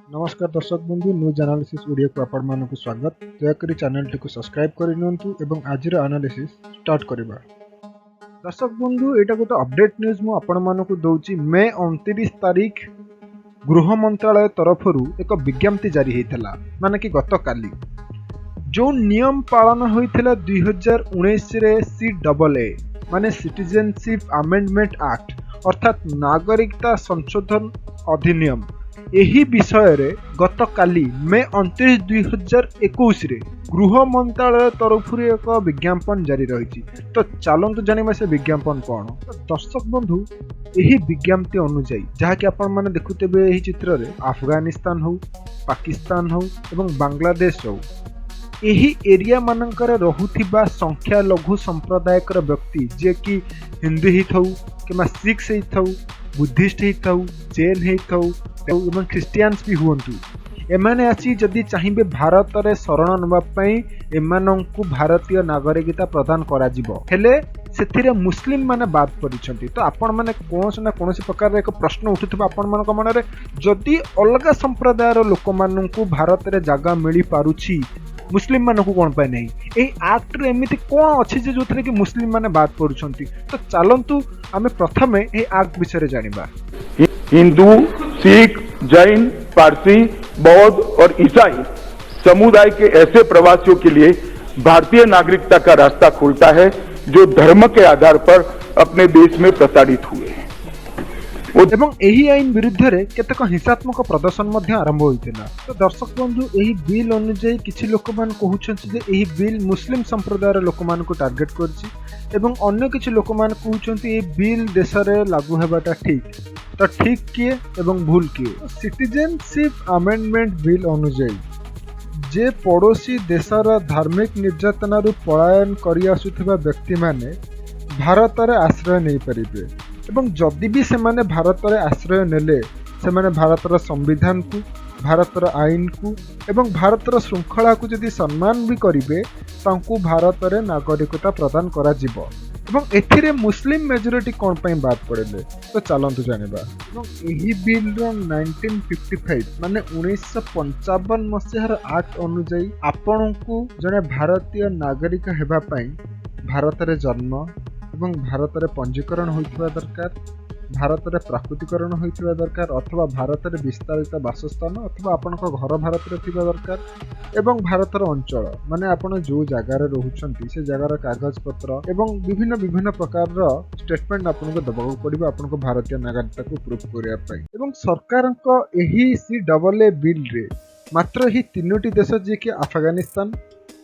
नमस्कार दर्शक बंधु न्यूज एनालिसिस ओडिया को आपण मानक स्वागत। दयाकोरी चैनल टी सब्सक्राइब करनियंतु एवं आजिर एनालिसिस स्टार्ट करिबा। दर्शक बंधु एटा गोटे अपडेट न्यूज मु आपण मानक दउची मे 29 तारीख गृह मंत्रालय तरफरु एक विज्ञप्ति जारी हेतला माने कि गत काली जो नियम पालन होइथिला 2019 रे CAA माने सिटीजनशिप अमेंडमेंट एक्ट अर्थात नागरिकता संशोधन अधिनियम एही विषय रे गत काली मे 29 2021 रे गृह मंत्रालय तरफ एक विज्ञापन जारी रही। तो चलतु जानिबा से विज्ञापन कौन। तो दर्शक बंधु यही विज्ञप्ति अनुसार जहाँकि आपण माने देखुतेबे एही चित्र रे अफगानिस्तान हो पाकिस्तान हो एवं बांग्लादेश हो एही एरिया मानकर रहुथिबा संख्या लघु संप्रदायकर व्यक्ति जे कि हिंदू ही थाउ कि सिख ही थाउ बुद्धिस्ट ही थाउ जैन ही थाउ एवं ख्रिस्टियान्स भी हुअन्तु एमाने आसी जदि चाहिए भारत रे शरण नबा पई एमानंकु भारतीय नागरिकता प्रदान करा जिवो हेले सेथिरे मुस्लिम माने बात परिछंती। तो आपण माने कोनोस ना कोनोसी प्रकार एक प्रश्न उठुथबा आपण मानक मनरे जदि अलगा संप्रदायर लोक मानंकु भारत रे जागा मिली पारुछि मुस्लिम मानकु कोन पाए नहीं एही एक्ट रे एमिति कोन अछि जे जोथरे कि मुस्लिम माने बात परुछंती। तो चलंतु आमे प्रथमे एही एक्ट विषय रे जानिबा। हिंदू सिख जैन पारसी बौद्ध और ईसाई समुदाय के ऐसे प्रवासियों के लिए भारतीय नागरिकता का रास्ता खुलता है जो धर्म के आधार पर अपने देश में प्रताड़ित हुए हैं। एवं एही आईन विरुद्ध रे केतक हिंसात्मक प्रदर्शन मध्य आरंभ होइतिला। तो दर्शक बंधु एही बिल अनुसार किछि लोक मान कहउछन्ति जे एही बिल मुस्लिम संप्रदायर लोक मान को टार्गेट करछि एवं अन्य किछि लोक मान कहउछन्ति एही बिल देश रे लागू हेबाटा ठीक। तो ठीक किए एवं भूल किए। सिटीजनशिप अमेंडमेंट बिल अनुसार जे पड़ोसी देशर धार्मिक निर्यातना रु पलायन करि आसुथिबा व्यक्ति माने भारत रे आश्रय नहीं परिबे एवं जदि भी से माने भारत रे आश्रय नेले से माने भारत रा संविधान को भारत रा आईन को एवं भारत रा श्रृंखला को जदि सम्मान भी करिवे तांकु भारत रे नागरिकता प्रदान करा जिवो एवं एथिरे मुस्लिम मेजोरिटी कोन पई बात पड़ेले। तो चलंतु जानिबा एवं एही बिल रो 1955 माने 1955 मसिहार एक्ट अनुसार आपनकु जने भारतीय नागरिक हेबा पई भारत रे जन्म एवं भारत रे पंजीकरण होइथिबा दरकार भारत रे प्राकृतिकरण होइथिबा दरकार अथवा भारत रे विस्तारित वासस्थान अथवा आपनक घर भारत रे थिबा दरकार एवं भारत रो अंचल माने आपण जो जगह रे रहउछंती से जगह रा कागज पत्र एवं विभिन्न प्रकार रो स्टेटमेंट आपनको दबाव पड़िबा आपनको भारतीय नागरिकता को प्रूफ करिया पई। एवं सरकारक एही CAA बिल रे मात्र ही तीनोटी देश जे कि अफगानिस्तान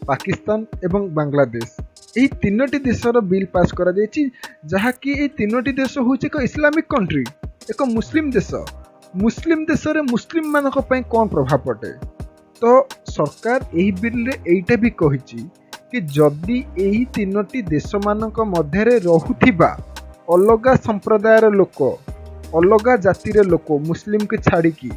पाकिस्तान एवं बांग्लादेश यही तीनोटी देशर बिल पास करा जायछि जहाँकि ये तीनोटी देश होछि एक इस्लामिक कंट्री एक मुस्लिम देश रे मुस्लिम मानक पई कोन प्रभाव पड़े। तो सरकार यही बिल रे एइटा भी कहिछि कि जदि यही तीनोटी देश मानक मध्य रे रहुथिबा अलगा संप्रदायर लोक अलगा जाति रे लोक मुस्लिम के छाड़ी की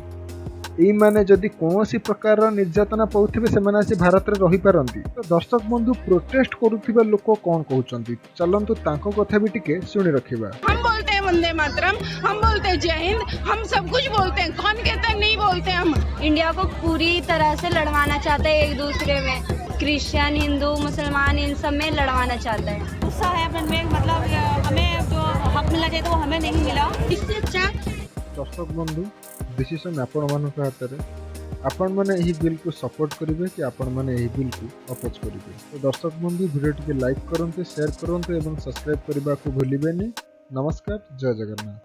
एई माने जदि कोनोसी प्रकार निर्यातना पाउथिबे से माने आसी भारत रे रही पारंती। तो दर्शक बंधु प्रोटेस्ट करूथिबा लोक कोन कहउचंती चलंतु तांको कथा भी टिके सुनि रखिबा। हम बोलते हैं वंदे मातरम, हम बोलते हैं जय हिंद, हम सब कुछ बोलते हैं। कौन कहता है नहीं बोलते हम। इंडिया को पूरी तरह से लड़वाना चाहता है एक दूसरे में क्रिश्चियन हिंदू मुसलमान इन सब में लड़वाना चाहता है। गुस्सा है मतलब हमें जो हक मिलना चाहिए तो वो हमें नहीं मिला। इससे अच्छा दर्शक बंधु डिसीजन आपण मानक हाथ में आपण मैंने यही बिल को सपोर्ट करेंगे कि आपण मैंने यही बिल को अपोज करेंगे। तो दर्शक बंधु वीडियो टी लाइक करते शेयर करते और सब्सक्राइब करने को भूलिए। नमस्कार, जय जगन्नाथ।